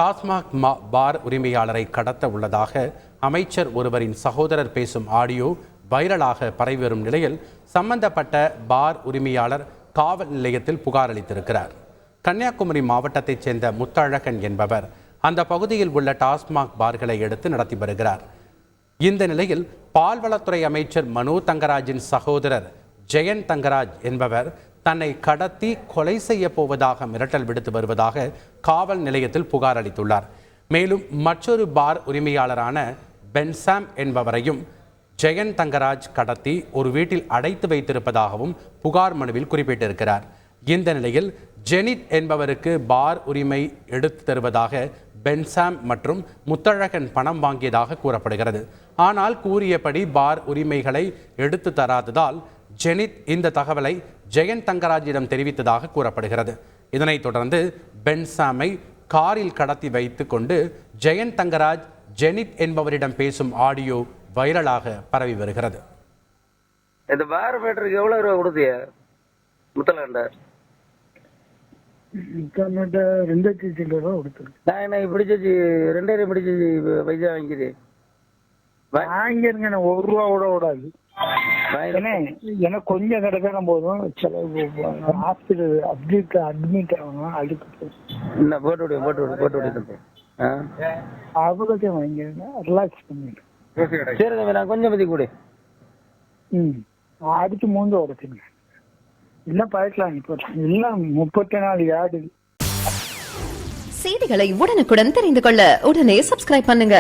டாஸ்மாக் பார் உரிமையாளரை கடத்த உள்ளதாக அமைச்சர் ஒருவரின் சகோதரர் பேசும் ஆடியோ வைரலாக பரவி வரும் நிலையில் சம்பந்தப்பட்ட பார் உரிமையாளர் காவல் நிலையத்தில் புகார் அளித்திருக்கிறார். கன்னியாகுமரி மாவட்டத்தைச் சேர்ந்த முத்தழகன் என்பவர் அந்த பகுதியில் உள்ள டாஸ்மாக் பார்களை எடுத்து நடத்தி வருகிறார். இந்த நிலையில் பால்வளத்துறை அமைச்சர் மனோ தங்கராஜின் சகோதரர் ஜெயன் தங்கராஜ் என்பவர் தன்னை கடத்தி கொலை செய்ய போவதாக மிரட்டல் விடுத்து வருவதாக காவல் நிலையத்தில் புகார் அளித்துள்ளார். மேலும் மற்றொரு பார் உரிமையாளரான பென்சாம் என்பவரையும் ஜெயன் தங்கராஜ் கடத்தி ஒரு வீட்டில் அடைத்து வைத்திருப்பதாகவும் புகார் மனுவில் குறிப்பிட்டிருக்கிறார். இந்த நிலையில் ஜெனித் என்பவருக்கு பார் உரிமை எடுத்து தருவதாக பென்சாம் மற்றும் முத்தழகன் பணம் வாங்கியதாக கூறப்படுகிறது. ஆனால் கூறியபடி பார் உரிமைகளை எடுத்து தராததால் ஜெனித் இந்த தகவலை ஜெயன் தங்கராஜிடம் தெரிவித்ததாக கூறப்படுகிறது. இதனைத் தொடர்ந்து பென்சாமை காரில் கடத்தி வைத்து கொண்டு ஜெயன் தங்கராஜ் ஜெனித் என்பவரிடம் பேசும் ஆடியோ வைரலாக பரவி வருகிறது. இந்த பார் மீட்டருக்கு எவ்வளவு ரூபா கொடுத்திய முத்தலண்டர்? 2,00,000 ரூபா கொடுத்துருக்கு. நான் என்ன பிடிச்சி 2,000 பிடிச்சி பைசா வாங்கிது வாங்கிருங்க. 1 ரூபா கூட விடாது. எனக்கு கொஞ்சம் கிடைக்கணும் போதும். ஹாஸ்பிட்டல் அட்மிட் ஆகணும். அதுக்கு போட்டு அவ்வளோத்தையும் வாங்கிருங்க. ரிலாக்ஸ் பண்ணிடுறேன். சரி தம்பி, நான் கொஞ்சம் பத்தி கூட அடுத்து மூந்து உடச்சுங்க. இல்லை பார்க்கலாம். இப்போ எல்லாம் 34 யார்டு. செய்திகளை உடனுக்குடன் தெரிந்து கொள்ள உடனே சப்ஸ்கிரைப் பண்ணுங்க.